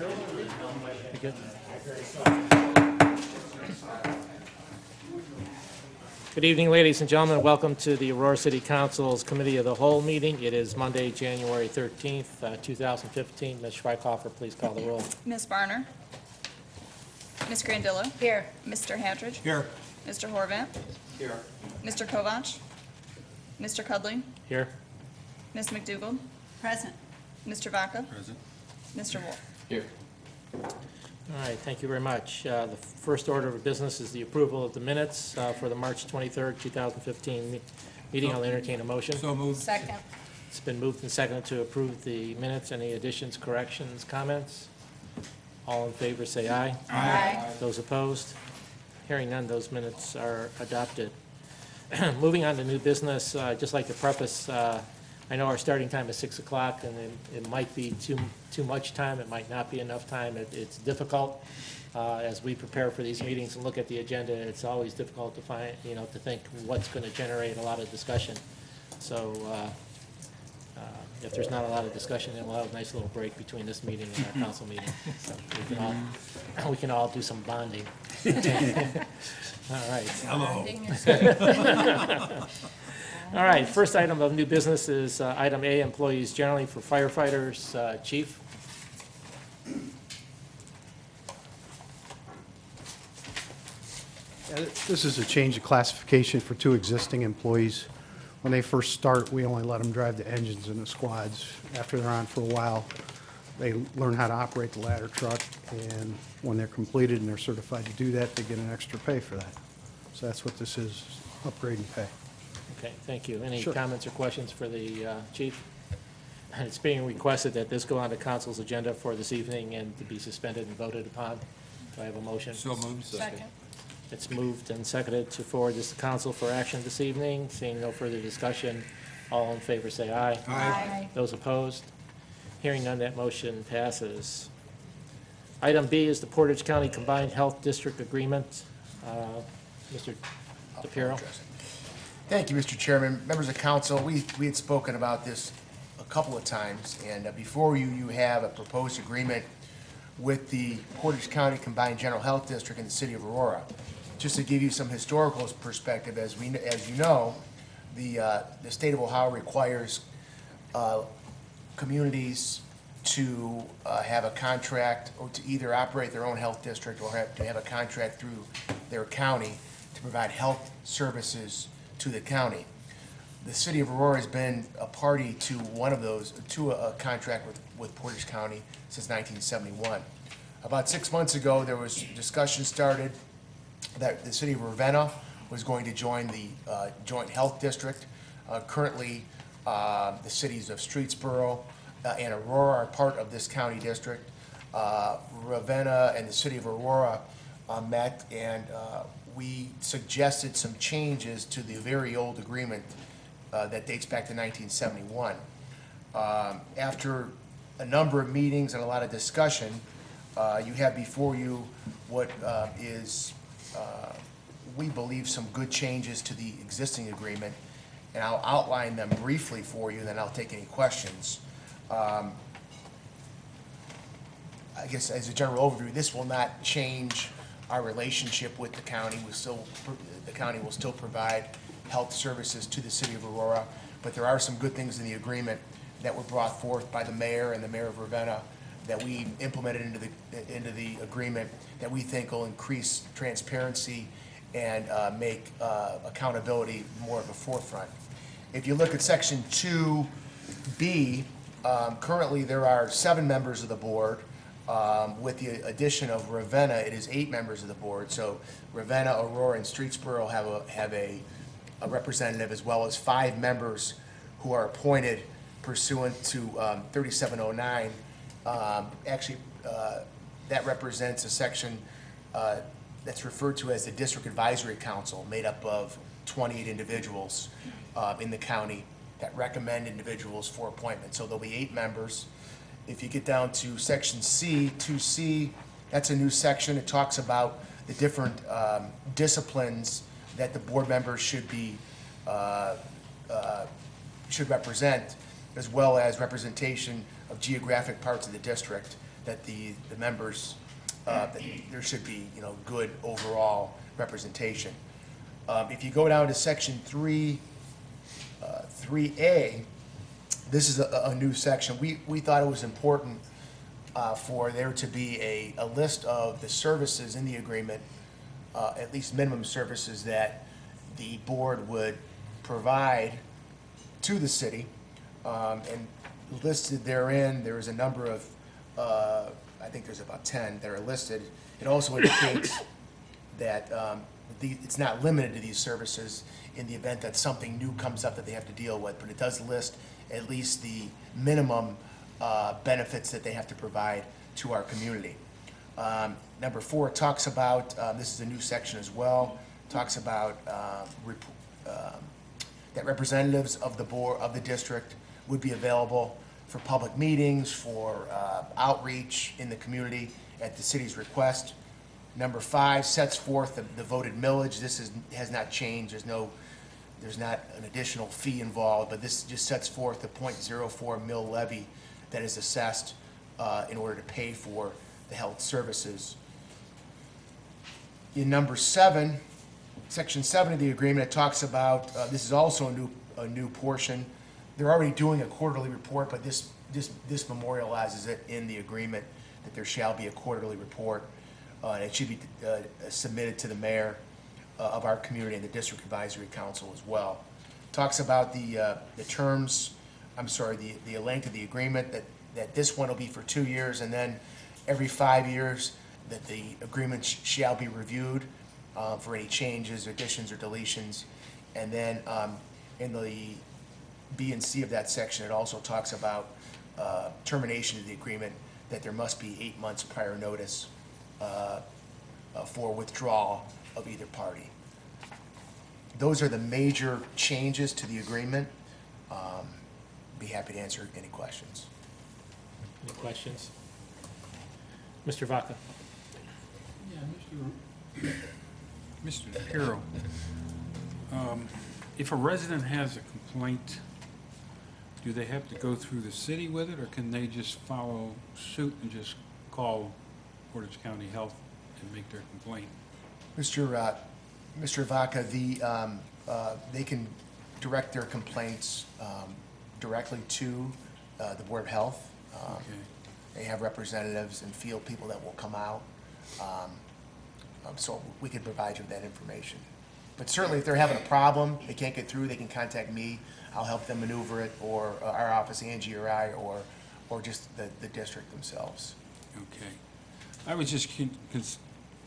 Good. Good evening, ladies and gentlemen. Welcome to the Aurora City Council's Committee of the Whole meeting. It is Monday, January 13th, 2015. Ms. Schweikhofer, please call the roll. Ms. Barner. Ms. Grandillo. Here. Mr. Hatridge. Here. Mr. Horvat. Here. Mr. Kovach. Mr. Cudling. Here. Ms. McDougald. Present. Mr. Vaca. Present. Mr. Wolf. Here. All right, thank you very much. The first order of business is the approval of the minutes for the March 23rd, 2015 meeting. I'll entertain a motion. So moved. Second. It's been moved and seconded to approve the minutes. Any additions, corrections, comments? All in favor, say aye. Aye. Those opposed? Hearing none, those minutes are adopted. Moving on to new business, I'd just like to preface, I know our starting time is 6 o'clock, and it might be too much time. It might not be enough time. It's difficult as we prepare for these meetings and look at the agenda. It's always difficult to find, to think what's going to generate a lot of discussion. So if there's not a lot of discussion, then we'll have a nice little break between this meeting and our council meeting. So we can all do some bonding. All right. Hello. All right, first item of new business is item A, employees generally for firefighters. Chief? This is a change of classification for two existing employees. When they first start, we only let them drive the engines in the squads. After they're on for a while, they learn how to operate the ladder truck, and when they're completed and they're certified to do that, they get an extra pay for that. So that's what this is, upgrading pay. Okay, thank you. Any Sure. comments or questions for the chief? It's being requested that this go on to council's agenda for this evening and to be suspended and voted upon. Do I have a motion? So moved. Second. It's moved and seconded to forward this to council for action this evening. Seeing no further discussion, all in favor say aye. Aye. Those opposed? Hearing none, that motion passes. Item B is the Portage County Combined Health District Agreement. Mr. DePiero? Thank you, Mr. Chairman. Members of council, we had spoken about this a couple of times, and before you have a proposed agreement with the Portage County Combined General Health District in the city of Aurora. Just to give you some historical perspective, as you know, the state of Ohio requires communities to have a contract or to either operate their own health district or to have a contract through their county to provide health services to the county. The city of Aurora has been a party to one of those, to a contract with Portage County since 1971. About 6 months ago, there was discussion started that the city of Ravenna was going to join the joint health district. Currently, the cities of Streetsboro and Aurora are part of this county district. Ravenna and the city of Aurora met, and we suggested some changes to the very old agreement that dates back to 1971. After a number of meetings and a lot of discussion, you have before you what is, we believe, some good changes to the existing agreement, and I'll outline them briefly for you, then I'll take any questions. I guess as a general overview, this will not change our relationship with the county. The county will still provide health services to the city of Aurora, but there are some good things in the agreement that were brought forth by the mayor and the mayor of Ravenna that we implemented into the agreement that we think will increase transparency and make accountability more of a forefront. If you look at section 2B, currently there are 7 members of the board. With the addition of Ravenna, it is 8 members of the board. So Ravenna, Aurora, and Streetsboro have a representative, as well as 5 members who are appointed pursuant to 3709. Actually, that represents a section that's referred to as the District Advisory Council, made up of 28 individuals in the county that recommend individuals for appointment. So there'll be 8 members. If you get down to section C, 2C, that's a new section. It talks about the different disciplines that the board members should represent, as well as representation of geographic parts of the district. that the members, that there should be, you know, good overall representation. If you go down to section 3A, this is a new section. We thought it was important for there to be a list of the services in the agreement, at least minimum services that the board would provide to the city. And listed therein, there is a number of, I think there's about 10 that are listed. It also indicates that it's not limited to these services in the event that something new comes up that they have to deal with, but it does list at least the minimum benefits that they have to provide to our community. Number 4 talks about, this is a new section as well, talks about that representatives of the board, of the district, would be available for public meetings, for outreach in the community at the city's request. Number 5 sets forth the voted millage. This has not changed. There's not an additional fee involved, but this just sets forth the .04 mill levy that is assessed in order to pay for the health services. In number 7, section 7 of the agreement, it talks about, this is also a new portion. They're already doing a quarterly report, but this memorializes it in the agreement that there shall be a quarterly report. And it should be submitted to the mayor of our community and the district advisory council as well. Talks about the terms, the length of the agreement, that this one will be for 2 years, and then every 5 years that the agreement shall be reviewed for any changes, additions, or deletions. And then in the B and C of that section, it also talks about termination of the agreement, that there must be 8 months prior notice for withdrawal of either party. Those are the major changes to the agreement. Be happy to answer any questions. Any questions? Mr. Vaca? Yeah, Mr. DePiero, if a resident has a complaint, do they have to go through the city with it, or can they just follow suit and just call Portage County Health and make their complaint? Mr. Vaca, they can direct their complaints directly to the Board of Health. Okay. They have representatives and field people that will come out. So we can provide you with that information. But certainly if they're having a problem, they can't get through, they can contact me. I'll help them maneuver it, or our office, Angie or I, or just the district themselves. Okay. I was just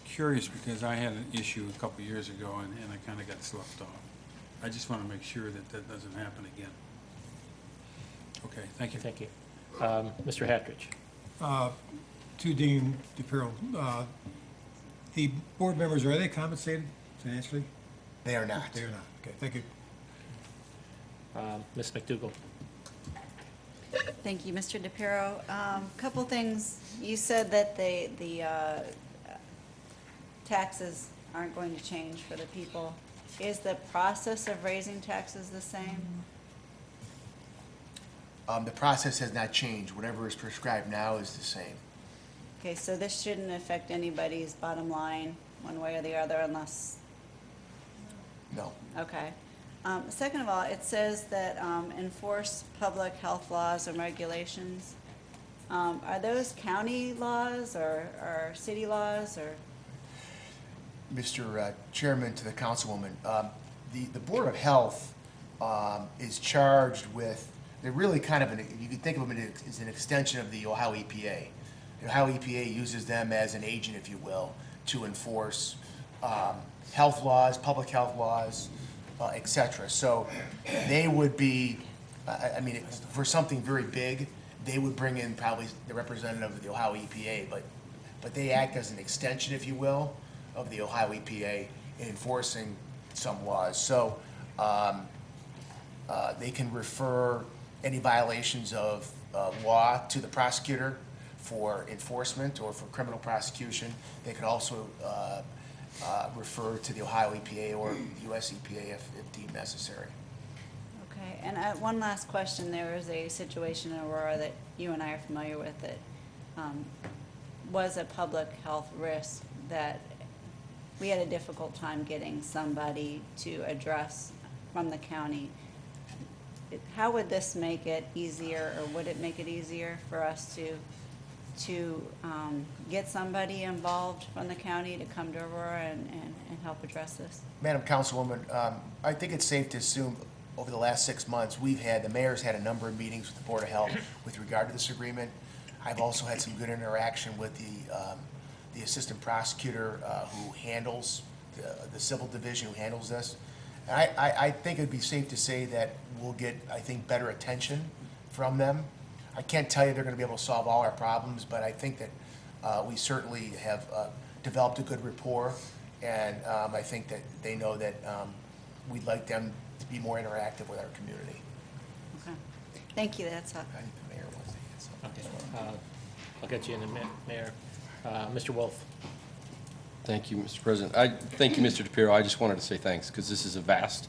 curious because I had an issue a couple years ago and I kind of got sloughed off. I just want to make sure that that doesn't happen again. Okay, thank you. Thank you. Mr. Hattridge? To Dean DePiero, the board members, are they compensated financially? They are not. They are not. Okay, thank you. Ms. McDougall? Thank you, Mr. DePiero. Couple things. You said that the taxes aren't going to change for the people. Is the process of raising taxes the same? The process has not changed. Whatever is prescribed now is the same. Okay, so this shouldn't affect anybody's bottom line one way or the other unless, No. okay. Second of all, it says that enforce public health laws and regulations. Are those county laws or city laws or? Mr. Chairman, to the councilwoman, the Board of Health is charged with, they're really kind of, you can think of them as an extension of the Ohio EPA. The Ohio EPA uses them as an agent, if you will, to enforce health laws, public health laws, et cetera. So they would be, I mean, for something very big, they would bring in probably the representative of the Ohio EPA, but they act as an extension, if you will, of the Ohio EPA in enforcing some laws. So they can refer any violations of law to the prosecutor for enforcement or for criminal prosecution. They could also refer to the Ohio EPA or US EPA if deemed necessary. Okay, and one last question. There was a situation in Aurora that you and I are familiar with that was a public health risk that we had a difficult time getting somebody to address from the county. How would this make it easier, or would it make it easier for us to get somebody involved from the county to come to Aurora and help address this? Madam Councilwoman, I think it's safe to assume over the last 6 months, the mayor's had a number of meetings with the Board of Health with regard to this agreement. I've also had some good interaction with the assistant prosecutor who handles, the civil division who handles this. I think it'd be safe to say that we'll get, I think, better attention from them. I can't tell you they're gonna be able to solve all our problems, but I think that we certainly have developed a good rapport, and I think that they know that we'd like them to be more interactive with our community. Okay. Thank you, that's all. I think the mayor wants to add something. Okay, I'll get you in a minute, Mayor. Mr. Wolf? Thank you, Mr. President. Thank you, Mr. DePiero. I just wanted to say thanks, because this is a vast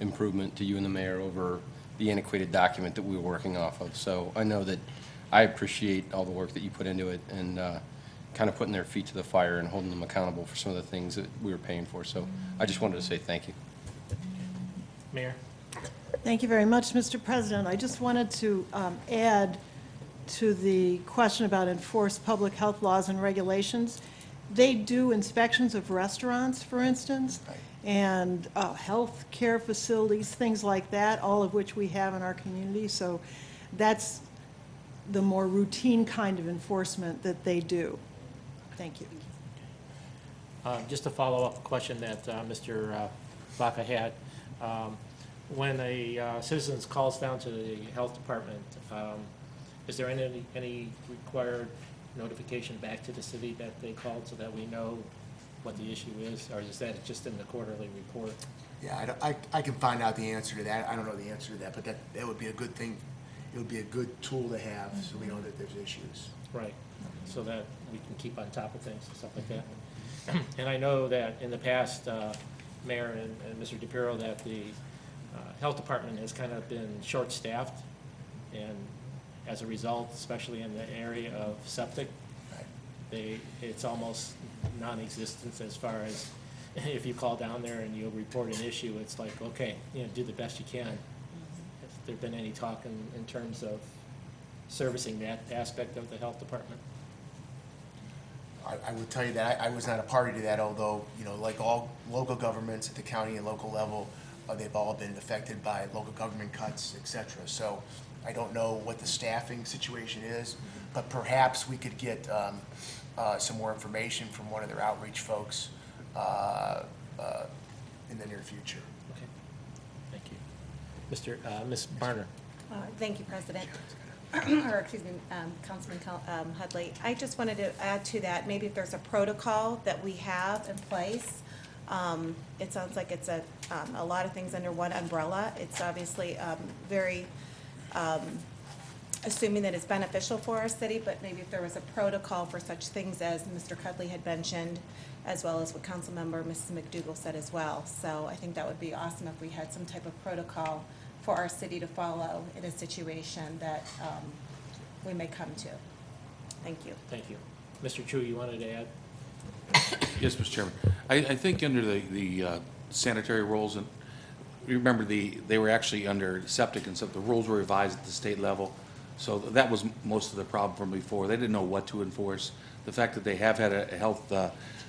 improvement to you and the mayor over the antiquated document that we were working off of. So I know that I appreciate all the work that you put into it, and kind of putting their feet to the fire and holding them accountable for some of the things that we were paying for. So I just wanted to say thank you. Mayor? Thank you very much, Mr. President. I just wanted to add to the question about enforced public health laws and regulations. They do inspections of restaurants, for instance, and health care facilities, things like that, all of which we have in our community. So that's the more routine kind of enforcement that they do. Thank you. Just to follow up a question that Mr. Vaca had. When a citizen calls down to the health department, is there any required notification back to the city that they called so that we know what the issue is, or is that just in the quarterly report? Yeah, I can find out the answer to that. I don't know the answer to that, but that would be a good thing. It would be a good tool to have, so we know that there's issues. Right, so that we can keep on top of things and stuff like that. And I know that in the past, Mayor and Mr. DePiero, that the health department has kind of been short-staffed, and as a result, especially in the area of septic, it's almost non-existent as far as if you call down there and you report an issue, it's like, okay, do the best you can. Has there been any talk in terms of servicing that aspect of the health department? I would tell you that I was not a party to that, although, like all local governments at the county and local level, they've all been affected by local government cuts, et cetera. So I don't know what the staffing situation is, but perhaps we could get some more information from one of their outreach folks in the near future. Okay, thank you. Ms. Barner? Thank you, President. Or, excuse me, Councilman Hudley. I just wanted to add to that, maybe if there's a protocol that we have in place. It sounds like it's a lot of things under one umbrella. It's obviously very assuming that it's beneficial for our city, but maybe if there was a protocol for such things as Mr. Cudley had mentioned, as well as what Councilmember Mrs. McDougal said as well. So I think that would be awesome if we had some type of protocol for our city to follow in a situation that we may come to. Thank you. Thank you. Mr. Chu, you wanted to add? Yes, Mr. Chairman. I think under the sanitary rules, and remember they were actually under septic, and so the rules were revised at the state level. So that was most of the problem from before. They didn't know what to enforce. The fact that they have had a health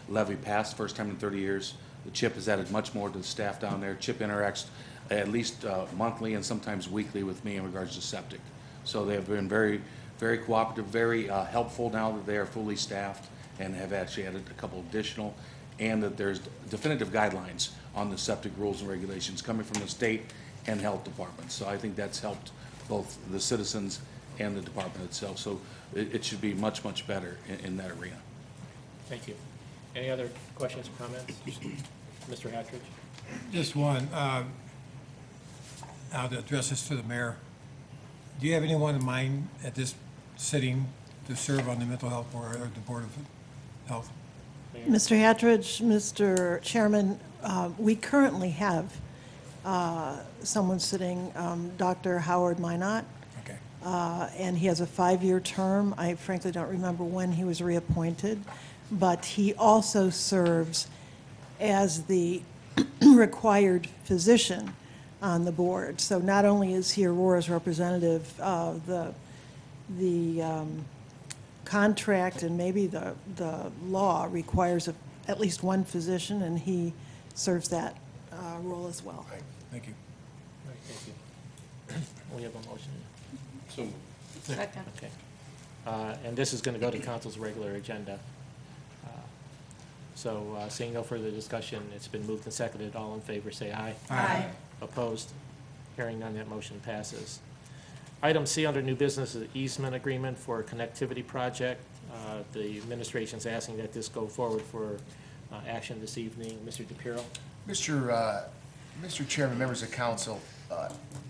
levy passed first time in 30 years, the CHIP has added much more to the staff down there. CHIP interacts at least monthly and sometimes weekly with me in regards to septic. So they have been very, very cooperative, very helpful now that they are fully staffed, and have actually added a couple additional, and that there's definitive guidelines on the septic rules and regulations coming from the state and health departments. So I think that's helped both the citizens and the department itself. So it should be much, much better in that arena. Thank you. Any other questions or comments? Mr. Hatridge? Just one. I'll address this to the mayor. Do you have anyone in mind at this sitting to serve on the mental health board or the Board of Health? Mr. Hatridge, Mr. Chairman, we currently have someone sitting, Dr. Howard Minot. Okay. and he has a 5-year term. I frankly don't remember when he was reappointed, but he also serves as the required physician on the board. So not only is he Aurora's representative, the contract and maybe the law requires at least one physician, and he serves that role as well. Right. Thank you. All right, thank you. We have a motion. So Second. Okay. And this is going to go to council's regular agenda. So seeing no further discussion, it's been moved and seconded. All in favor, say aye. Aye. Opposed? Hearing none, that motion passes. Item C under new business is easement agreement for a connectivity project. The administration's asking that this go forward for action this evening. Mr. DePiero? Mr. Chairman, members of council,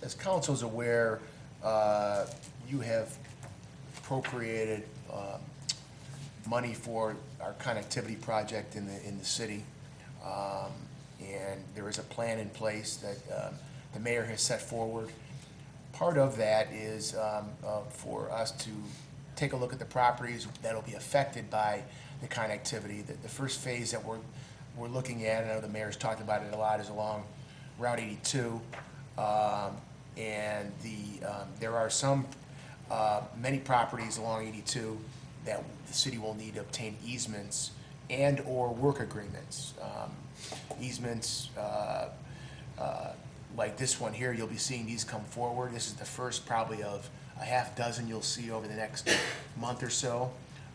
as council is aware, you have appropriated money for our connectivity project in the city. And there is a plan in place that the mayor has set forward. Part of that is for us to take a look at the properties that will be affected by the connectivity. The first phase that we're looking at, I know the mayor's talked about it a lot, is along Route 82. And there are many properties along 82 that the city will need to obtain easements and/or work agreements. Easements like this one here, you'll be seeing these come forward. This is the first probably of a half dozen you'll see over the next month or so,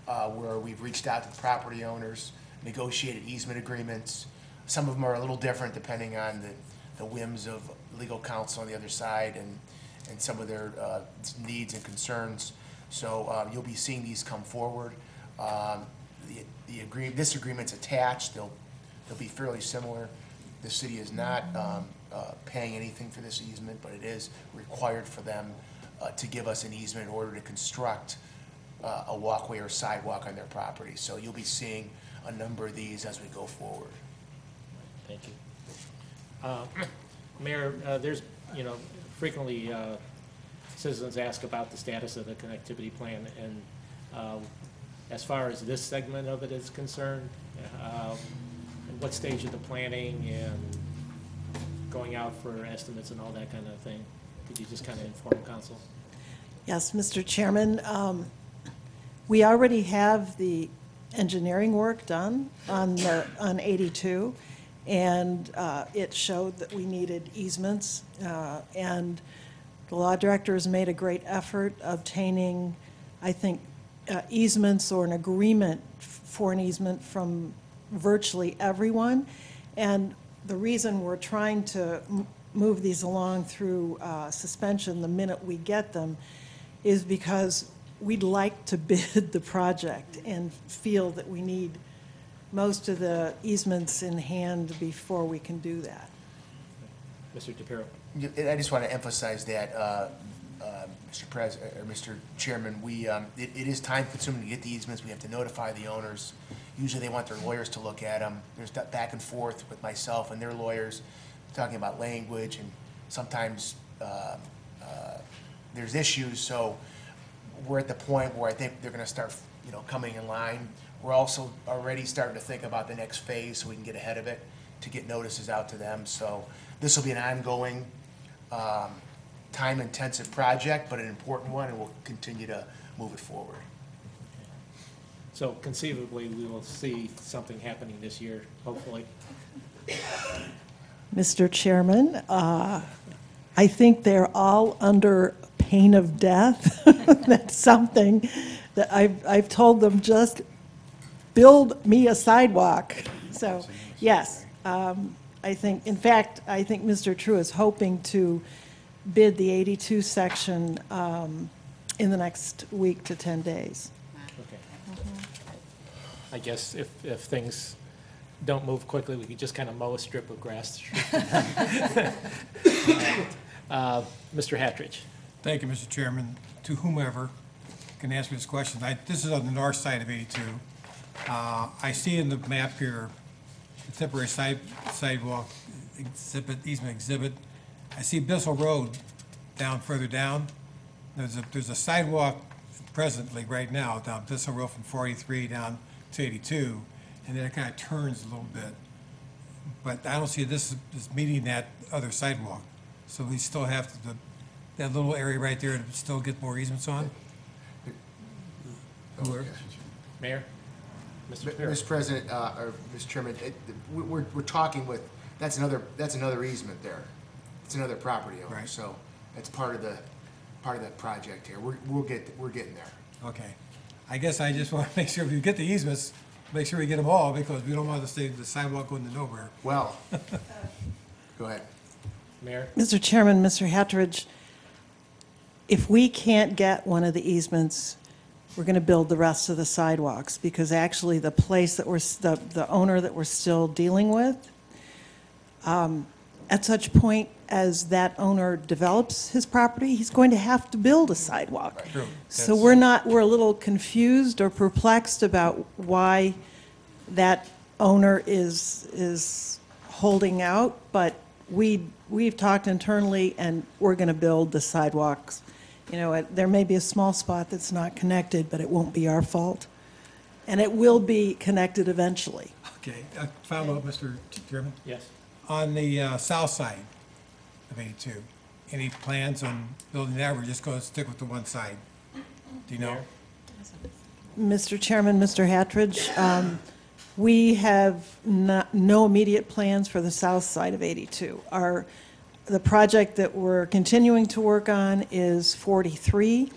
where we've reached out to the property owners, negotiated easement agreements. Some of them are a little different depending on the whims of legal counsel on the other side and some of their needs and concerns. So you'll be seeing these come forward. This agreement's attached. They'll be fairly similar. The city is not paying anything for this easement, but it is required for them to give us an easement in order to construct a walkway or sidewalk on their property. So you'll be seeing a number of these as we go forward. Thank you. Mayor, there's, frequently citizens ask about the status of the connectivity plan, and as far as this segment of it is concerned, what stage of the planning and going out for estimates and all that kind of thing? Could you just kind of inform council? Yes, Mr. Chairman, we already have the engineering work done on 82, and it showed that we needed easements, and the law director has made a great effort obtaining, I think, easements or an agreement for an easement from virtually everyone. And the reason we're trying to move these along through suspension the minute we get them is because we'd like to bid the project and feel that we need most of the easements in hand before we can do that. Mr. DePiero? I just want to emphasize that, Mr. Chairman, it is time consuming to get the easements. We have to notify the owners. Usually they want their lawyers to look at them. There's that back and forth with myself and their lawyers talking about language, and sometimes there's issues. So we're at the point where I think they're going to start, coming in line. We're also already starting to think about the next phase so we can get ahead of it to get notices out to them. So this will be an ongoing, time-intensive project, but an important one, and we'll continue to move it forward. So conceivably, we will see something happening this year, hopefully. Mr. Chairman, I think they're all under pain of death. That's something that I've told them, just build me a sidewalk. So, yes, I think, in fact, I think Mr. True is hoping to bid the 82 section in the next week to 10 days. Okay. I guess if things don't move quickly, we could just kind of mow a strip of grass. Mr. Hattridge. Thank you, Mr. Chairman. To whomever can ask me this question, this is on the north side of 82. I see in the map here, the temporary sidewalk exhibit, easement exhibit. I see Bissell Road further down. There's a sidewalk presently, right now, down Bissell Road from 43 down to 82, and then it kind of turns a little bit. But I don't see this as meeting that other sidewalk. So we still have that little area right there to still get more easements on? Whoever. Mayor? Mr. Shapiro? Mr. President, or Mr. Chairman, we're talking with, that's another easement there. It's another property owner, Right. so that's part of that project here. We're getting there. Okay. I guess I just want to make sure if we get the easements, make sure we get them all, because we don't want the sidewalk going to nowhere. Well, go ahead. Mayor? Mr. Chairman, Mr. Hatteridge, if we can't get one of the easements, we're going to build the rest of the sidewalks, because actually the place that the owner that we're still dealing with, at such point as that owner develops his property, he's going to have to build a sidewalk. True. So we're a little confused or perplexed about why that owner is holding out, but we've talked internally, and we're going to build the sidewalks. You know, there may be a small spot that's not connected, but it won't be our fault. And it will be connected eventually. Okay, follow up, Mr. Chairman. Yes. On the south side of 82, any plans on building that, or we're just going to stick with the one side? Do you know? Mayor? Mr. Chairman, Mr. Hatteridge, we have no immediate plans for the south side of 82. The project that we're continuing to work on is 43,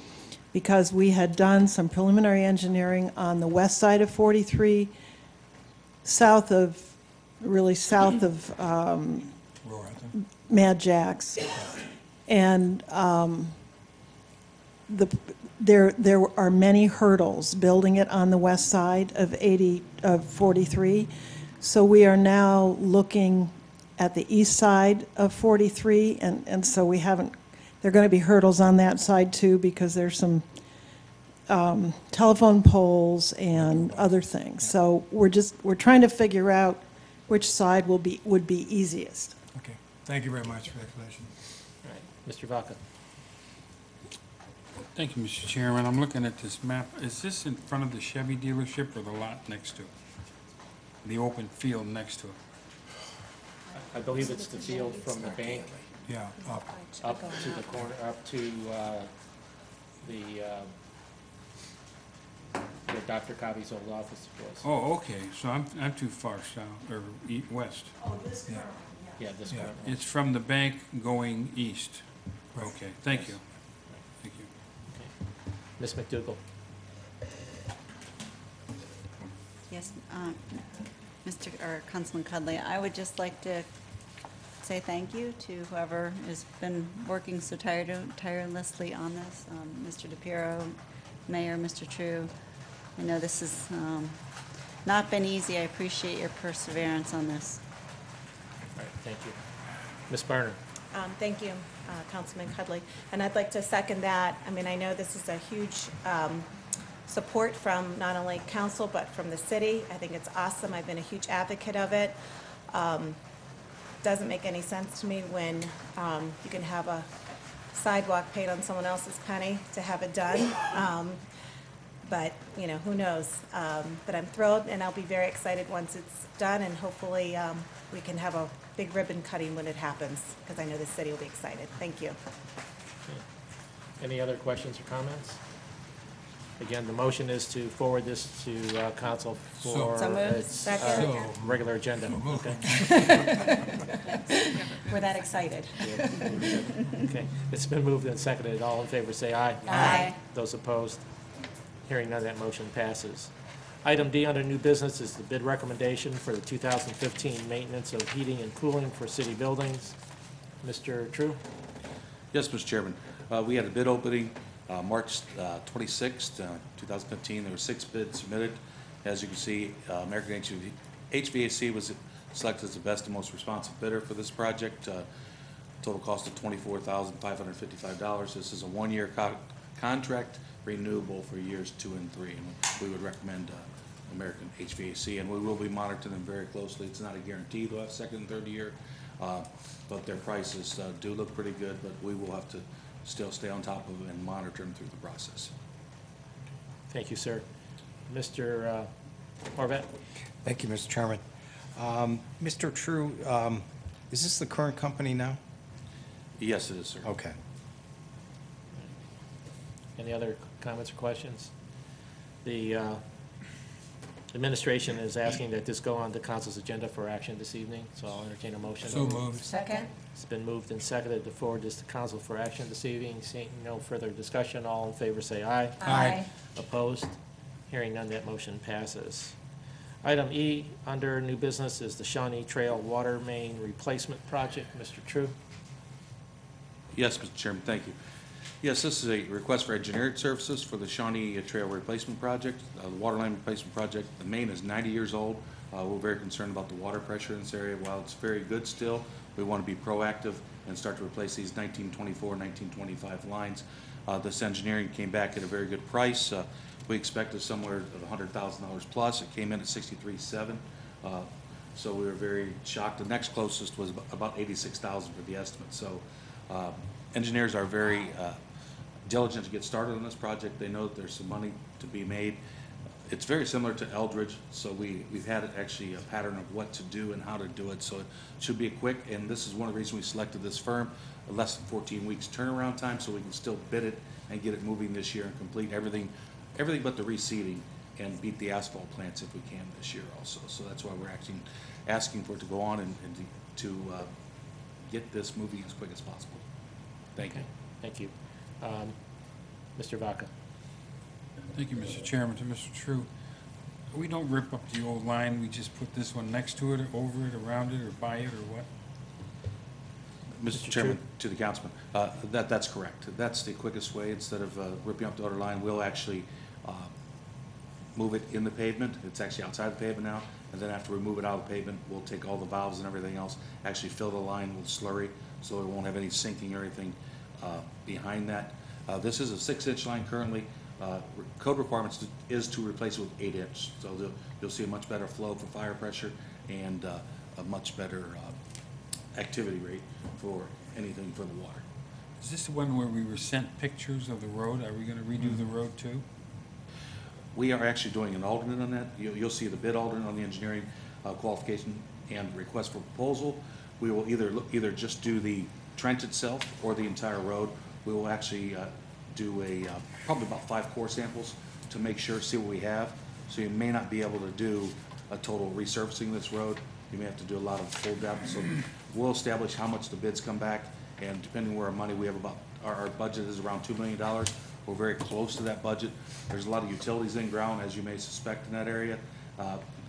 because we had done some preliminary engineering on the west side of 43, south of Roarington. Mad Jack's. And there are many hurdles building it on the west side of 43. So we are now looking at the east side of 43, and so there are going to be hurdles on that side too, because there's some telephone poles and other things. So we're trying to figure out which side would be easiest. Okay, thank you very much for the explanation. All right. Mr. Vaca? Thank you, Mr. Chairman. I'm looking at this map. Is this in front of the Chevy dealership or the lot next to it? The open field next to it? I believe it's the field from the bank Yeah, up. up to the corner, up to where Dr. Covey's old office was. Oh, okay, so I'm too far south, or west. Yeah. Yeah, this Yeah. corner. It's from the bank going east. Right. Okay, thank you. Thank you. Ms. McDougal? Yes, Councilman Cudley, I would just like to say thank you to whoever has been working so tirelessly on this, Mr. DePiero, Mayor, Mr. True. I know this has not been easy. I appreciate your perseverance on this. All right, thank you. Ms. Barner? Thank you, Councilman Cudley. And I'd like to second that. I mean, I know this is a huge support from not only council, but from the city. I think it's awesome. I've been a huge advocate of it. Doesn't make any sense to me when you can have a sidewalk paid on someone else's penny to have it done. But, you know, who knows? But I'm thrilled, and I'll be very excited once it's done, and hopefully we can have a big ribbon cutting when it happens, because I know the city will be excited. Thank you. Any other questions or comments? Again, the motion is to forward this to council for So moved. its Second. regular agenda. Okay. We're that excited. Okay. It's been moved and seconded. All in favor, say aye. Aye. Those opposed? Hearing none, that motion passes. Item D under new business is the bid recommendation for the 2015 maintenance of heating and cooling for city buildings. Mr. True? Yes, Mr. Chairman. We had a bid opening March 26th, 2015. There were 6 bids submitted. As you can see, American HVAC was selected as the best and most responsive bidder for this project. Total cost of $24,555. This is a 1-year contract, renewable for years 2 and 3. And we would recommend American HVAC, and we will be monitoring them very closely. It's not a guarantee they'll have second and third year, but their prices do look pretty good, but we will have to still stay on top of and monitor them through the process. Thank you, sir. Mr. Morvet? Thank you, Mr. Chairman. Mr. True, is this the current company now? Yes, it is, sir. Okay. Any other comments or questions? The administration is asking that this go on the council's agenda for action this evening, so I'll entertain a motion. So moved. Second? It's been moved and seconded to forward this to council for action this evening. Seeing no further discussion, all in favor say aye. Aye. Opposed? Hearing none, that motion passes. Item E, under new business, is the Shawnee Trail Water Main Replacement Project. Mr. True? Yes, Mr. Chairman, thank you. Yes, this is a request for engineering services for the Shawnee Trail Replacement Project, the water line replacement project. The main is 90 years old. We're very concerned about the water pressure in this area. While it's very good still, we want to be proactive and start to replace these 1924, 1925 lines. This engineering came back at a very good price. We expected somewhere of $100,000 plus. It came in at $63,700. So we were very shocked. The next closest was about $86,000 for the estimate. So engineers are very diligent to get started on this project. They know that there's some money to be made. It's very similar to Eldridge, so we've had actually a pattern of what to do and how to do it. So it should be a quick, and this is one of the reasons we selected this firm, a less than 14 weeks turnaround time, so we can still bid it and get it moving this year and complete everything but the reseeding and beat the asphalt plants if we can this year also. So that's why we're asking for it to go on and to get this moving as quick as possible. Thank you. Thank you. Mr. Vaca? Thank you, Mr. Chairman. To Mr. True, we don't rip up the old line, we just put this one next to it, or over it, around it, or by it, or what? Mr. Chairman, to the councilman, that's correct. That's the quickest way. Instead of ripping up the other line, we'll actually move it in the pavement. It's actually outside the pavement now. And then after we move it out of the pavement, we'll take all the valves and everything else, actually fill the line with slurry, so it won't have any sinking or anything behind that. This is a 6-inch line currently. Code requirements is to replace it with 8-inch. So you'll see a much better flow for fire pressure and a much better activity rate for anything for the water. Is this the one where we were sent pictures of the road? Are we gonna redo the road too? We are actually doing an alternate on that. You'll see the bid alternate on the engineering qualification and request for proposal. We will either just do the trench itself or the entire road. We will actually do probably about 5 core samples to make sure, see what we have. So you may not be able to do a total resurfacing of this road. You may have to do a lot of full depth. So we'll establish how much the bids come back, and depending where our money, we have about, our budget is around $2 million. We're very close to that budget. There's a lot of utilities in ground, as you may suspect in that area.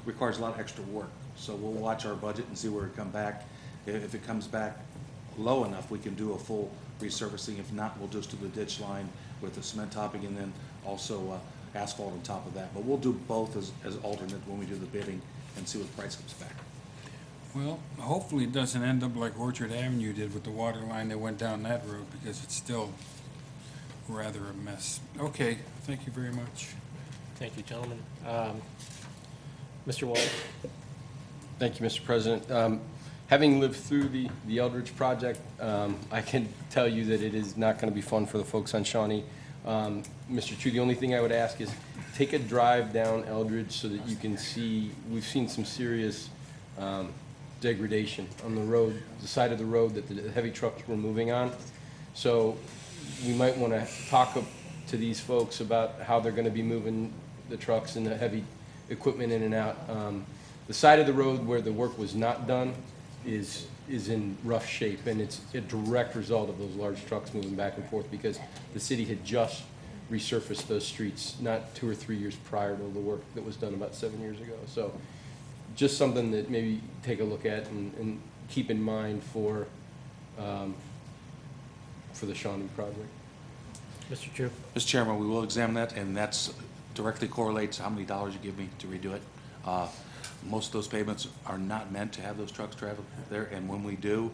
Requires a lot of extra work. So we'll watch our budget and see where it comes back. If it comes back low enough, we can do a full resurfacing. If not, we'll just do the ditch line with the cement topping and then also asphalt on top of that. But we'll do both as alternate when we do the bidding and see what the price comes back. Well, hopefully it doesn't end up like Orchard Avenue did with the water line that went down that road, because it's still rather a mess. Okay, thank you very much. Thank you, gentlemen. Mr. Waller? Thank you, Mr. President. Having lived through the Eldridge project, I can tell you that it is not going to be fun for the folks on Shawnee. Mr. True, the only thing I would ask is take a drive down Eldridge so that you can see, we've seen some serious degradation on the road, the side of the road that the heavy trucks were moving on. So we might want to talk to these folks about how they're going to be moving the trucks and the heavy equipment in and out. The side of the road where the work was not done is in rough shape, and it's a direct result of those large trucks moving back and forth because the city had just resurfaced those streets not 2 or 3 years prior to the work that was done about 7 years ago. So just something that maybe take a look at and keep in mind for the Shawnee project. Mr. True? Mr. Chairman, we will examine that, and that's directly correlates to how many dollars you give me to redo it. Most of those pavements are not meant to have those trucks travel there, and when we do,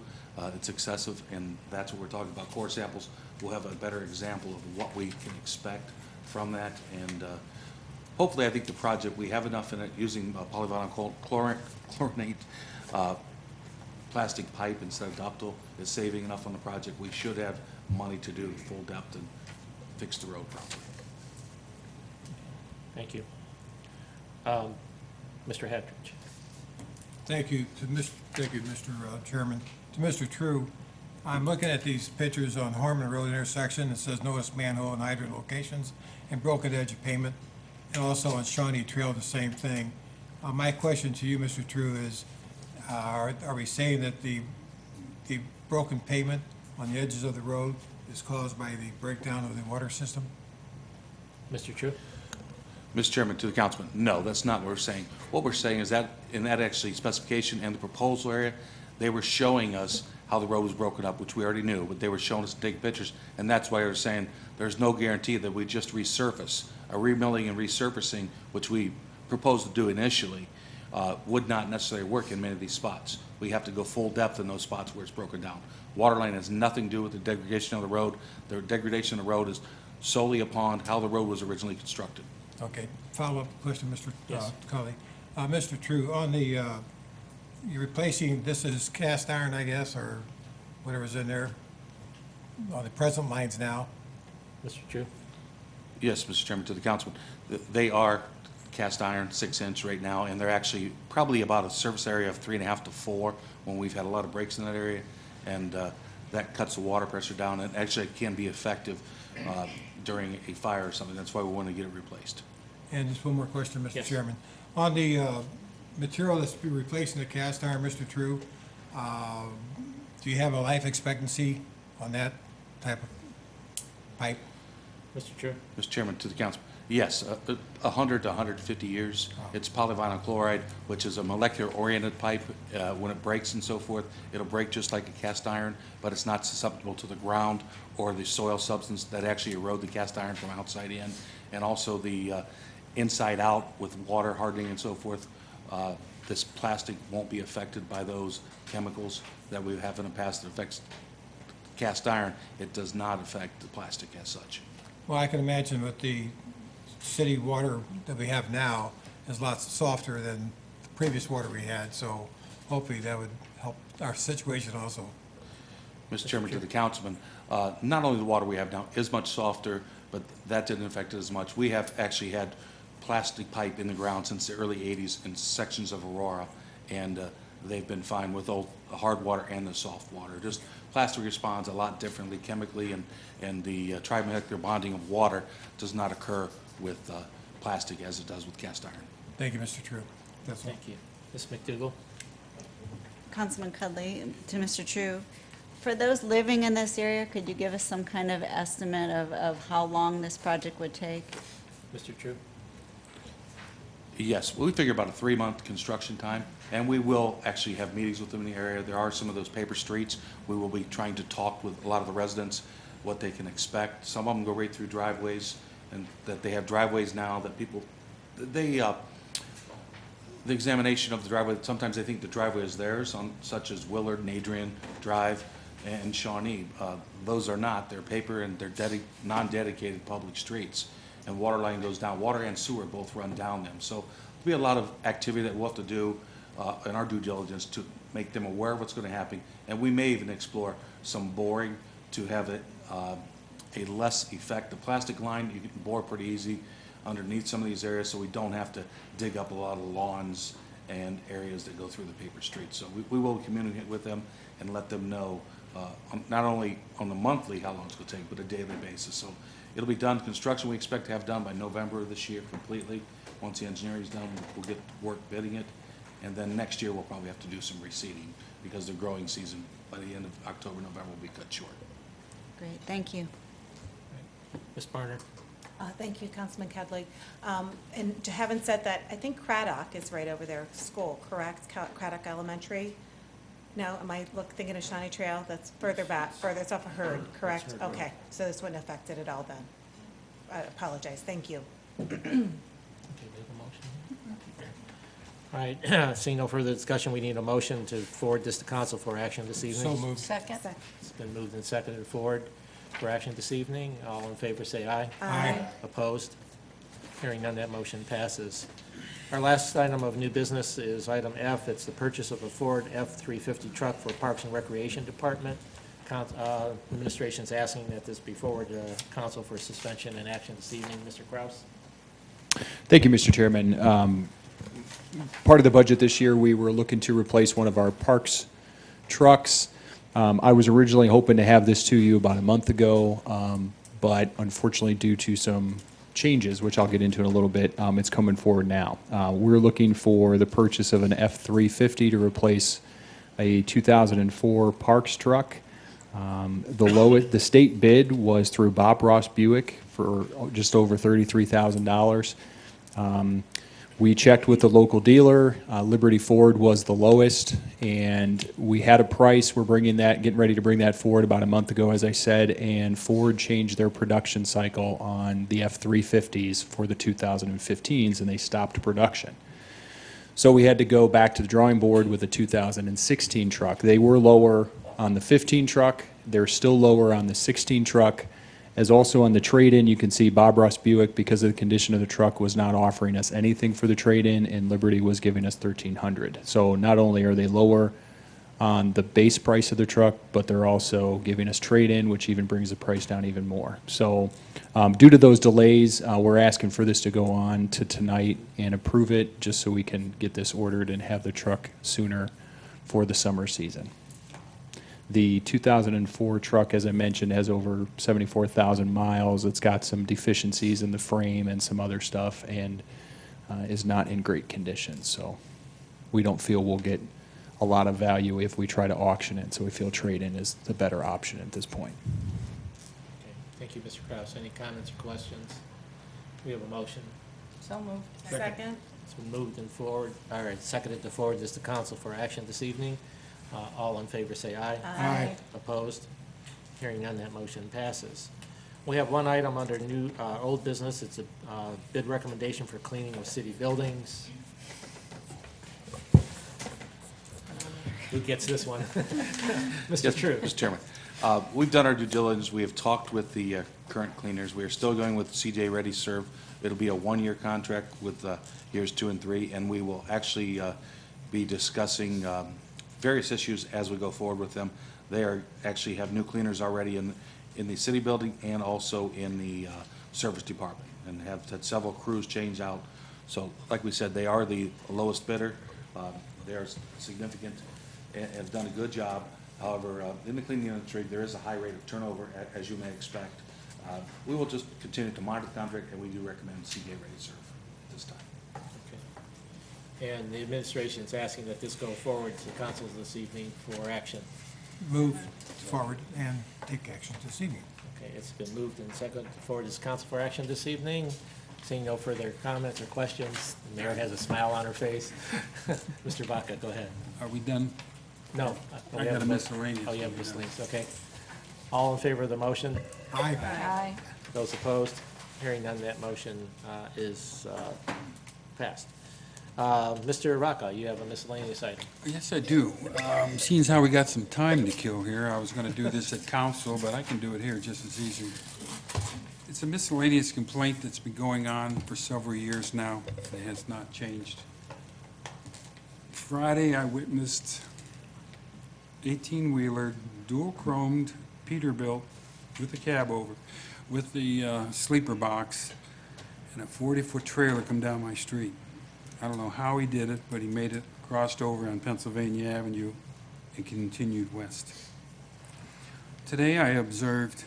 it's excessive, and that's what we're talking about. Core samples will have a better example of what we can expect from that, and hopefully I think the project, we have enough in it using polyvinyl chlorinate plastic pipe instead of ductile is saving enough on the project. We should have money to do full depth and fix the road properly. Thank you. Mr. Hadrich. Thank you, Mr. Chairman. To Mr. True, I'm looking at these pictures on Harmon Road intersection. It says notice manhole and hydrant locations and broken edge of pavement. And also on Shawnee Trail, the same thing. My question to you, Mr. True, is are we saying that the broken pavement on the edges of the road is caused by the breakdown of the water system? Mr. True? Mr. Chairman, to the councilman, no, that's not what we're saying. What we're saying is that in that actually specification and the proposal area, they were showing us how the road was broken up, which we already knew, but they were showing us to take pictures, and that's why they're saying there's no guarantee that we just resurface. A remilling and resurfacing, which we proposed to do initially, would not necessarily work in many of these spots. We have to go full depth in those spots where it's broken down. Water line has nothing to do with the degradation of the road. The degradation of the road is solely upon how the road was originally constructed. Okay, follow-up question, Mr. Yes. Cully. Mr. True, on the, you're replacing, this is cast iron, I guess, or whatever's in there, on the present lines now. Mr. True? Yes, Mr. Chairman, to the councilman, they are cast iron, 6-inch right now, and they're actually probably about a surface area of 3.5 to 4 when we've had a lot of breaks in that area, and that cuts the water pressure down, and actually it can be effective during a fire or something. That's why we want to get it replaced. And just one more question, Mr. Yes. Chairman. On the material that's be replacing the cast iron, Mr. True, do you have a life expectancy on that type of pipe? Mr. True? Mr. Chairman, to the council, yes, 100 to 150 years. It's polyvinyl chloride, which is a molecular-oriented pipe. When it breaks and so forth, it'll break just like a cast iron, but it's not susceptible to the ground or the soil substance that actually erode the cast iron from outside in. And also the inside out with water hardening and so forth. This plastic won't be affected by those chemicals that we have in the past that affects cast iron. It does not affect the plastic as such. Well, I can imagine with the city water that we have now is lots softer than the previous water we had, so hopefully that would help our situation also. Mr. Chairman, to the councilman, not only the water we have now is much softer, but that didn't affect it as much. We have actually had plastic pipe in the ground since the early 80s in sections of Aurora, and they've been fine with both the hard water and the soft water. Just plastic responds a lot differently chemically, and the trimolecular bonding of water does not occur with plastic as it does with cast iron. Thank you, Mr. True. That's all. Thank you. Ms. McDougall? Councilman Cudley, to Mr. True, for those living in this area, could you give us some kind of estimate of how long this project would take? Mr. True? Yes, we figure about a 3-month construction time, and we will actually have meetings with them in the area. There are some of those paper streets. We will be trying to talk with a lot of the residents, what they can expect. Some of them go right through driveways, and that they have driveways now that people, the examination of the driveway, sometimes they think the driveway is theirs, such as Willard and Adrian Drive and Shawnee. Those are not. They're paper, and they're non-dedicated public streets. And water line goes down. Water and sewer both run down them. So there'll be a lot of activity that we'll have to do in our due diligence to make them aware of what's going to happen. And we may even explore some boring to have it a less effect. The plastic line, you can bore pretty easy underneath some of these areas, so we don't have to dig up a lot of lawns and areas that go through the paper streets. So we will communicate with them and let them know not only on the monthly how long it's going to take, but a daily basis. So it'll be done. Construction we expect to have done by November of this year completely. Once the engineering is done, we'll get work bidding it. And then next year, we'll probably have to do some reseeding because the growing season by the end of October, November will be cut short. Great, thank you. Ms. Barnard? Thank you, Councilman Cudley. And to having said that, I think Craddock is right over there, school, correct? Craddock Elementary? No, am I thinking of Shawnee Trail? That's further back, further, it's off of Hurd, correct? Hurd Road. Okay, so this wouldn't affect it at all then. I apologize, thank you. Okay, we have a motion. All right, seeing no further discussion, we need a motion to forward this to council for action this evening. So moved. Second. It's been moved and seconded forward for action this evening. All in favor, say aye. Aye. Opposed? Hearing none, that motion passes. Our last item of new business is item F. It's the purchase of a Ford F-350 truck for Parks and Recreation Department. Administration's asking that this be forwarded to council for suspension and action this evening. Mr. Kraus? Thank you, Mr. Chairman. Part of the budget this year, we were looking to replace one of our parks trucks. I was originally hoping to have this to you about a month ago, but unfortunately, due to some changes, which I'll get into in a little bit, it's coming forward now. We're looking for the purchase of an F-350 to replace a 2004 Parks truck. The state bid was through Bob Ross Buick for just over $33,000. We checked with the local dealer. Liberty Ford was the lowest, and we had a price. We're getting ready to bring that forward about a month ago, as I said, and Ford changed their production cycle on the F-350s for the 2015s, and they stopped production. So we had to go back to the drawing board with the 2016 truck. They were lower on the 15 truck. They're still lower on the 16 truck. As also on the trade-in, you can see Bob Ross Buick, because of the condition of the truck, was not offering us anything for the trade-in, and Liberty was giving us $1,300. So not only are they lower on the base price of the truck, but they're also giving us trade-in, which even brings the price down even more. So due to those delays, we're asking for this to go on to tonight and approve it, just so we can get this ordered and have the truck sooner for the summer season. The 2004 truck, as I mentioned, has over 74,000 miles. It's got some deficiencies in the frame and some other stuff, and is not in great condition. So we don't feel we'll get a lot of value if we try to auction it. So we feel trade-in is the better option at this point. Okay. Thank you, Mr. Kraus. Any comments or questions? We have a motion. So moved. Second. It's been moved and forward, all right, seconded to forward this to council for action this evening. All in favor say aye. Aye. Opposed? Hearing none, that motion passes. We have one item under new, old business. It's a bid recommendation for cleaning of city buildings. Who gets this one? Mr. Yes, True. Mr. Chairman. We've done our due diligence. We have talked with the current cleaners. We are still going with CJ Ready Serve. It'll be a one-year contract with years 2 and 3, and we will actually be discussing various issues as we go forward with them. They actually have new cleaners already in the city building and also in the service department, and have had several crews change out. So like we said, they are the lowest bidder. They are significant and have done a good job. However, in the cleaning industry, there is a high rate of turnover, as you may expect. We will just continue to monitor the contract, and we do recommend CJ Ready Serve at this time. And the administration is asking that this go forward to council this evening for action. Move forward and take action this evening. Okay, it's been moved and seconded to forward to council for action this evening. Seeing no further comments or questions, the mayor has a smile on her face. Mr. Baca, go ahead. Are we done? No. I got a miscellaneous. Oh, you have miscellaneous, okay. All in favor of the motion? Aye. Aye. Those opposed? Hearing none, that motion is passed. Mr. Rocca, you have a miscellaneous item. Yes, I do. Seeing as how we got some time to kill here, I was going to do this at council, but I can do it here just as easy. It's a miscellaneous complaint that's been going on for several years now. It has not changed. Friday, I witnessed 18-wheeler, dual-chromed, Peterbilt with a cab over, with the sleeper box, and a 40-foot trailer come down my street. I don't know how he did it, but he made it, crossed over on Pennsylvania Avenue, and continued west. Today, I observed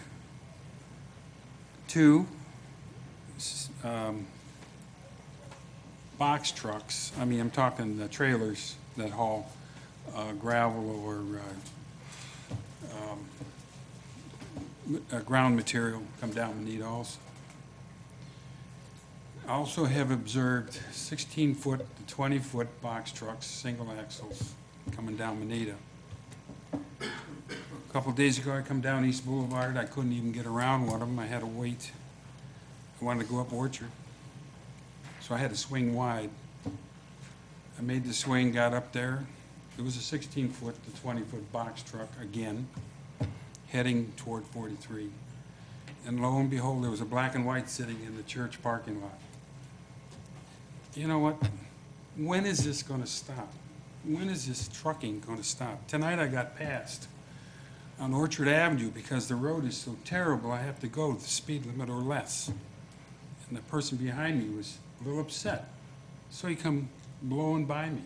two box trucks. I mean, I'm talking the trailers that haul gravel or ground material come down Manita also. I also have observed 16-foot to 20-foot box trucks, single axles, coming down Manita. A couple of days ago, I come down East Boulevard. I couldn't even get around one of them. I had to wait. I wanted to go up Orchard, so I had to swing wide. I made the swing, got up there. It was a 16-foot to 20-foot box truck again, heading toward 43. And lo and behold, there was a black and white sitting in the church parking lot. You know what? When is this gonna stop? When is this trucking gonna stop? Tonight I got passed on Orchard Avenue because the road is so terrible, I have to go the speed limit or less. And the person behind me was a little upset, so he come blowing by me.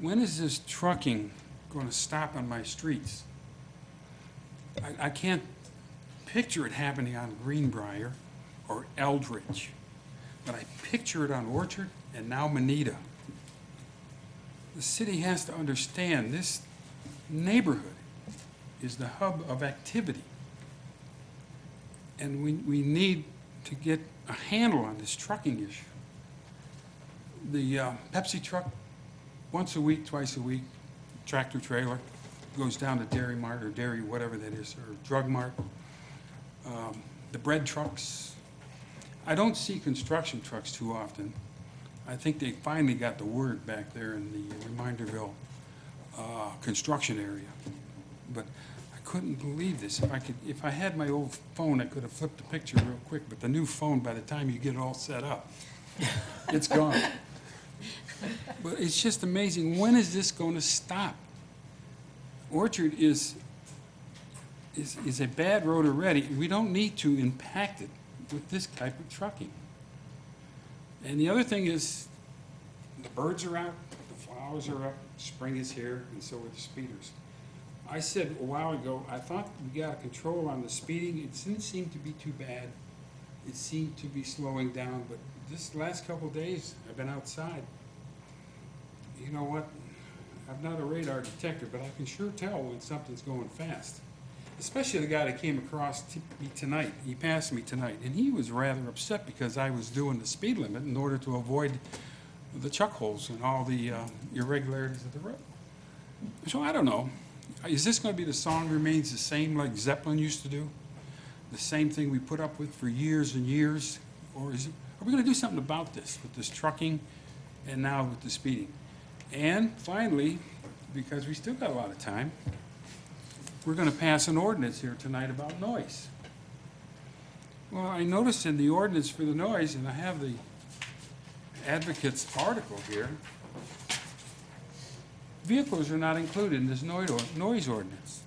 When is this trucking gonna stop on my streets? I can't picture it happening on Greenbrier or Eldridge, but I picture it on Orchard and now Manita. The city has to understand this neighborhood is the hub of activity. And we need to get a handle on this trucking issue. The Pepsi truck, once a week, twice a week, tractor trailer, goes down to Dairy Mart or Dairy, whatever that is, or Drug Mart. The bread trucks. I don't see construction trucks too often. I think they finally got the word back there in the Reminderville construction area. But I couldn't believe this. If I had my old phone, I could have flipped the picture real quick, but the new phone, by the time you get it all set up, it's gone. But it's just amazing. When is this going to stop? Orchard is a bad road already. We don't need to impact it with this type of trucking. And the other thing is, the birds are out, the flowers are up, spring is here, and so are the speeders. I said a while ago, I thought we got control on the speeding. It didn't seem to be too bad. It seemed to be slowing down, but this last couple of days, I've been outside. You know what? I'm not a radar detector, but I can sure tell when something's going fast. Especially the guy that came across me tonight. He passed me tonight, and he was rather upset because I was doing the speed limit in order to avoid the chuck holes and all the irregularities of the road. So I don't know. Is this going to be the song remains the same like Zeppelin used to do? The same thing we put up with for years and years? Or are we going to do something about this with this trucking and now with the speeding? And finally, because we still got a lot of time, we're going to pass an ordinance here tonight about noise. Well, I noticed in the ordinance for the noise, and I have the advocate's article here, vehicles are not included in this noise ordinance.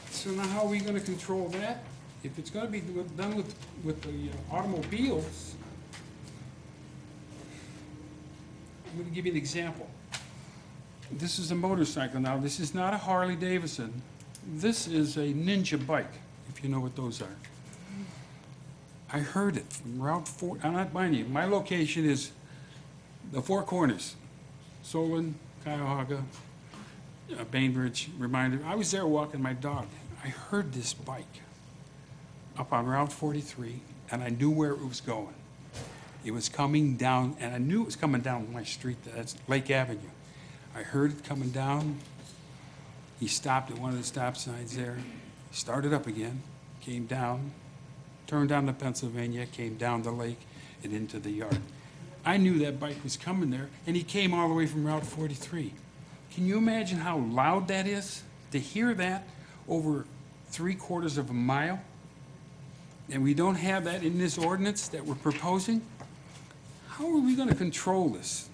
So now how are we going to control that? If it's going to be done with the automobiles, I'm going to give you an example. This is a motorcycle now. This is not a Harley Davidson. This is a Ninja bike, if you know what those are. I heard it from Route 4. I'm not buying you. My location is the Four Corners, Solon, Cuyahoga, Bainbridge, Reminder. I was there walking my dog. I heard this bike up on Route 43, and I knew where it was going. It was coming down, and I knew it was coming down my street. That's Lake Avenue. I heard it coming down. He stopped at one of the stop signs there, started up again, came down, turned down to Pennsylvania, came down the lake and into the yard. I knew that bike was coming there, and he came all the way from Route 43. Can you imagine how loud that is? To hear that over 3/4 of a mile? And we don't have that in this ordinance that we're proposing? How are we going to control this?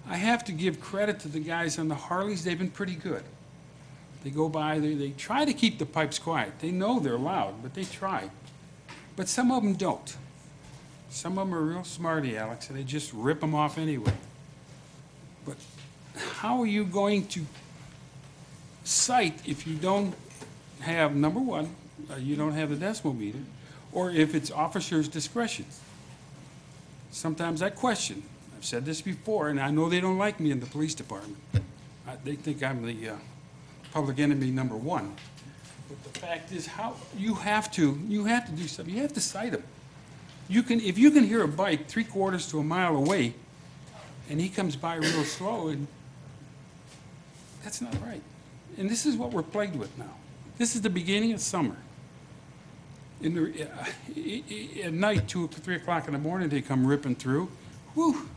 I have to give credit to the guys on the Harleys. They've been pretty good. They go by, they try to keep the pipes quiet. They know they're loud, but they try. But some of them don't. Some of them are real smarty, Alex, and they just rip them off anyway. But how are you going to cite if you don't have, number one, you don't have the decimal meter, or if it's officer's discretion? Sometimes I question. I've said this before, and I know they don't like me in the police department. They think I'm the public enemy number one. But the fact is, how you have to do something. You have to cite them. If you can hear a bike 3/4 to a mile away, and he comes by real slow, and that's not right. And this is what we're plagued with now. This is the beginning of summer. At night, 2 or 3 o'clock in the morning, they come ripping through. Whew,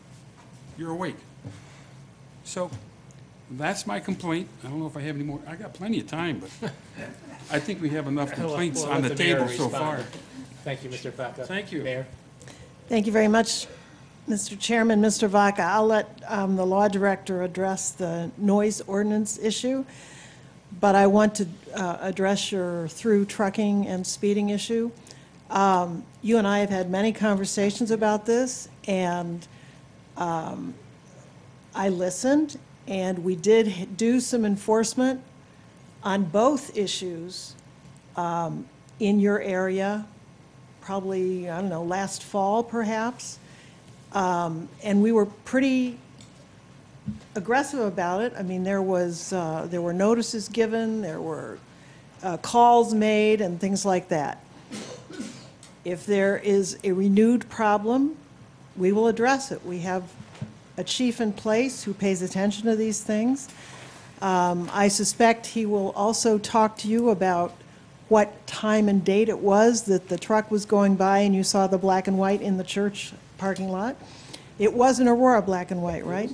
you're awake. So that's my complaint. I don't know if I have any more. I got plenty of time, but I think we have enough complaints We'll on let the mayor table so far. respond. Thank you, Mr. Baca. Thank you. Mayor? Thank you very much, Mr. Chairman, Mr. Vaca, I'll let the law director address the noise ordinance issue, but I want to address your through trucking and speeding issue. You and I have had many conversations about this, and I listened, and we did do some enforcement on both issues in your area, probably, I don't know, last fall perhaps. And we were pretty aggressive about it. I mean, there were notices given, there were calls made and things like that. If there is a renewed problem, we will address it. We have a chief in place who pays attention to these things. I suspect he will also talk to you about what time and date it was that the truck was going by and you saw the black and white in the church parking lot. It was an Aurora black and white, right?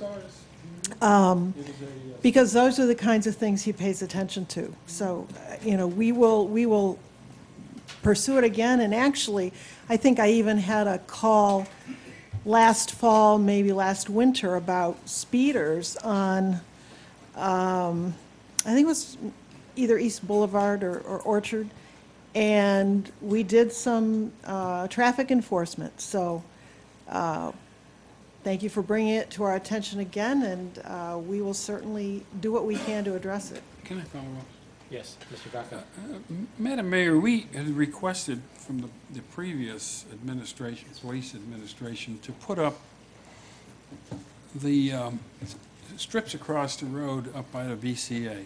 Because those are the kinds of things he pays attention to. So, you know, we will pursue it again. And actually, I think I even had a call last fall, maybe last winter, about speeders on, I think it was either East Boulevard or Orchard, and we did some traffic enforcement. So thank you for bringing it to our attention again, and we will certainly do what we can to address it. Can I follow up? Yes, Mr. Vaca. Madam Mayor, we had requested from the previous administration, police administration, to put up the strips across the road up by the VCA.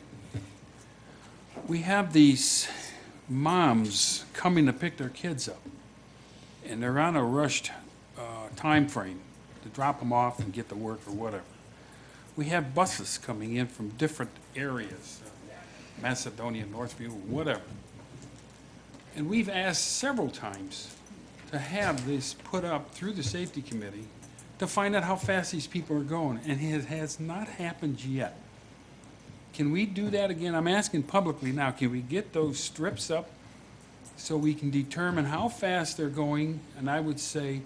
We have these moms coming to pick their kids up, and they're on a rushed time frame to drop them off and get to work or whatever. We have buses coming in from different areas, Macedonia, Northview, whatever. And we've asked several times to have this put up through the safety committee to find out how fast these people are going, and it has not happened yet. Can we do that again? I'm asking publicly now, can we get those strips up so we can determine how fast they're going? And I would say,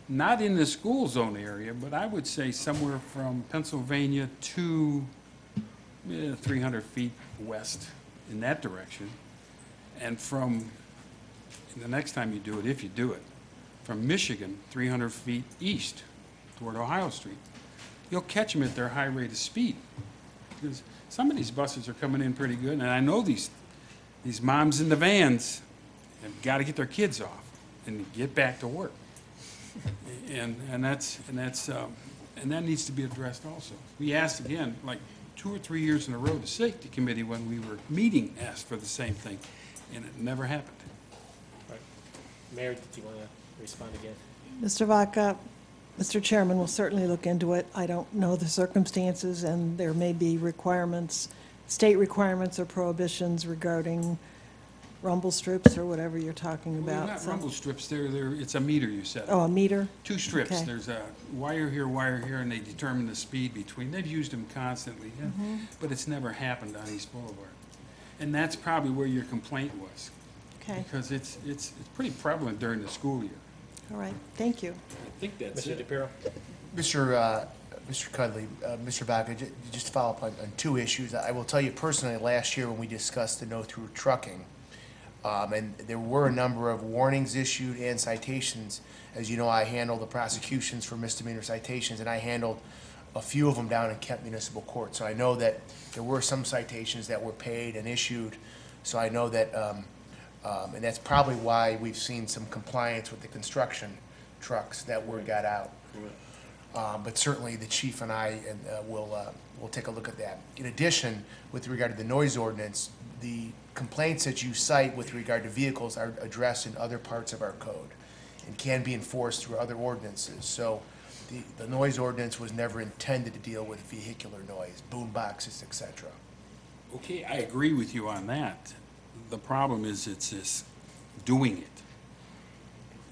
not in the school zone area, but I would say somewhere from Pennsylvania to 300 feet west in that direction. And from, the next time you do it, if you do it, from Michigan, 300 feet east toward Ohio Street. You'll catch them at their high rate of speed. Because some of these buses are coming in pretty good, and I know these moms in the vans have got to get their kids off and get back to work. And that needs to be addressed also. We asked again, like 2 or 3 years in a row, the safety committee, when we were meeting, asked for the same thing, and it never happened. Right. Mayor, did you want to respond again? Mr. Vaca, Mr. Chairman will certainly look into it. I don't know the circumstances, and there may be requirements, state requirements or prohibitions regarding rumble strips or whatever you're talking Well, about. they're not So- rumble strips, it's a meter, you said. Oh, a meter? 2 strips. Okay. There's a wire here, and they determine the speed between. They've used them constantly, yeah, but it's never happened on East Boulevard. And that's probably where your complaint was, Okay, because it's pretty prevalent during the school year. all right, thank you. I think that's Mr. it. DePiero? Mr. Cudley, Mr. Baca, just to follow up on 2 issues. I will tell you personally, last year when we discussed the no-through trucking, and there were a number of warnings issued and citations. As you know, I handle the prosecutions for misdemeanor citations, and I handled a few of them down in Kent Municipal Court. So I know that there were some citations that were paid and issued. So I know that, and that's probably why we've seen some compliance with the construction trucks that word got out. But certainly the chief and I will take a look at that. In addition, with regard to the noise ordinance, the complaints that you cite with regard to vehicles are addressed in other parts of our code and can be enforced through other ordinances. So the noise ordinance was never intended to deal with vehicular noise, boom boxes, et cetera. Okay, I agree with you on that. The problem is it's this doing it.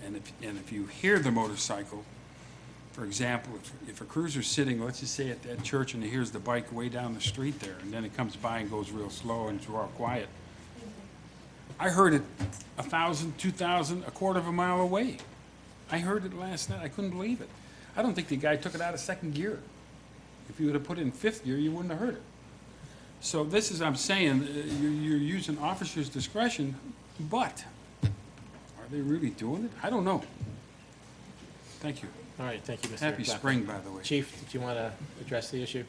And if you hear the motorcycle, for example, if a cruiser's sitting, let's just say at that church, and he hears the bike way down the street there, and then it comes by and goes real slow and it's real quiet. I heard it 1,000, 2,000, a quarter of a mile away. I heard it last night. I couldn't believe it. I don't think the guy took it out of second gear. If you would have put it in fifth gear, you wouldn't have heard it. So this is, I'm saying, you're using officer's discretion, but are they really doing it? I don't know. Thank you. All right, thank you, Mr. Happy Baca. spring, by the way. Chief, did you want to address the issue?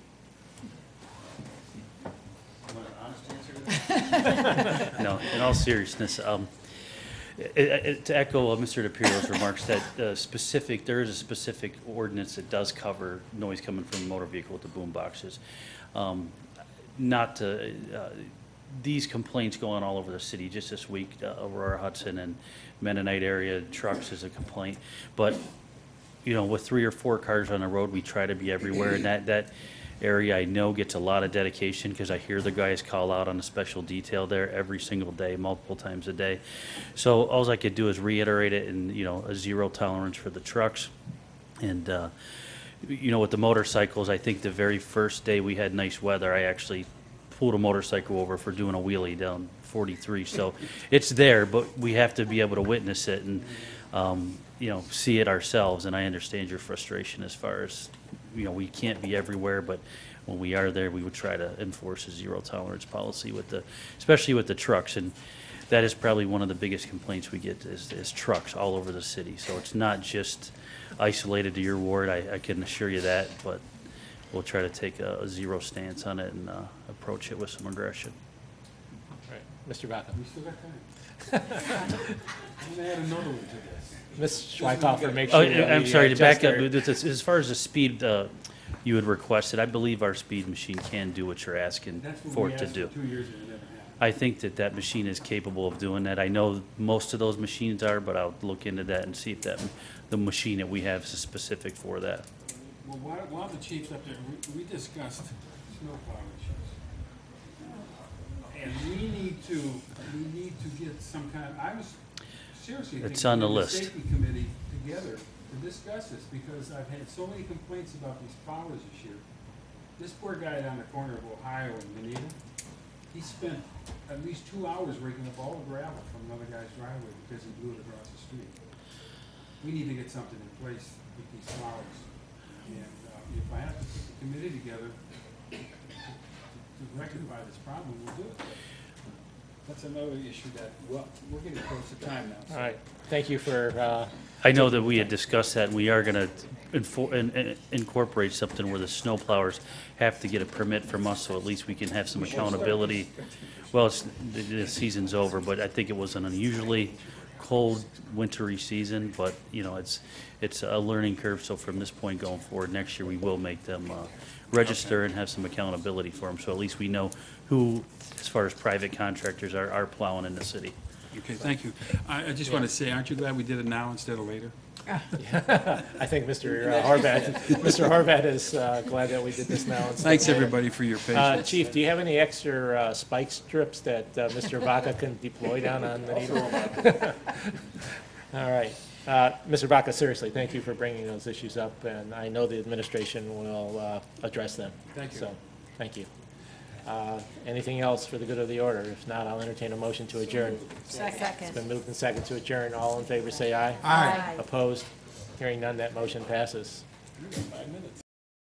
No, in all seriousness, to echo Mr. DePiero's remarks, that there is a specific ordinance that does cover noise coming from a motor vehicle with the boom boxes. These complaints go on all over the city. Just this week, Aurora Hudson and Mennonite area trucks is a complaint. But, you know, with 3 or 4 cars on the road, we try to be everywhere. And that area I know gets a lot of dedication because I hear the guys call out on a special detail there every single day, multiple times a day. So all I could do is reiterate it and, you know, a zero tolerance for the trucks. And, you know, with the motorcycles, I think the very first day we had nice weather, I actually pulled a motorcycle over for doing a wheelie down 43. So it's there, but we have to be able to witness it and, you know, see it ourselves. And I understand your frustration as far as, you know, we can't be everywhere, but when we are there, we would try to enforce a zero tolerance policy with especially with the trucks. And that is probably one of the biggest complaints we get is trucks all over the city. So it's not just isolated to your ward, I can assure you that, but we'll try to take a zero stance on it and approach it with some aggression. All right, Mr. Baca. We still got time. I'm gonna add another one to this. Ms. Schweikhofer, make Oh, sure that I'm we sorry, to adjust back up, our- as far as the speed you had requested, I believe our speed machine can do what you're asking That's what for we it to asked do. for 2 years and it never happened. I think that machine is capable of doing that. I know most of those machines are, but I'll look into that and see if the machine that we have is specific for that. Well, while the chief's up there, we discussed snowplow issues. And we need to get some kind, I was seriously It's thinking on the of list. safety committee together to discuss this, because I've had so many complaints about these plowers this year. This poor guy down the corner of Ohio and Manita, he spent at least 2 hours raking up all the gravel from another guy's driveway because he blew it across the street. We need to get something in place with these plowers. And if I have to put the committee together to rectify this problem, we'll do it. That's another issue that, well, we're getting close to time now. so- All right, thank you for, I know that we had discussed that, and we are going to incorporate something where the snow plowers have to get a permit from us, so at least we can have some accountability. Well, the season's over, but I think it was an unusually cold, wintry season, but, you know, it's a learning curve, so from this point going forward, next year, we will make them register and have some accountability for them, so at least we know who, as far as private contractors, are plowing in the city. Okay, thank you. I just want to say, aren't you glad we did it now instead of later? I think Mr. Horvat is glad that we did this now. Thanks, everybody, for your patience. Chief, do you have any extra spike strips that Mr. Baca can deploy down on the needle? All right. Mr. Baca, seriously, thank you for bringing those issues up, and I know the administration will address them. Thank you. So, thank you. Anything else for the good of the order? If not, I'll entertain a motion to adjourn. It's been moved and second to adjourn. All in favor, say aye. Aye. Opposed? Hearing none, that motion passes.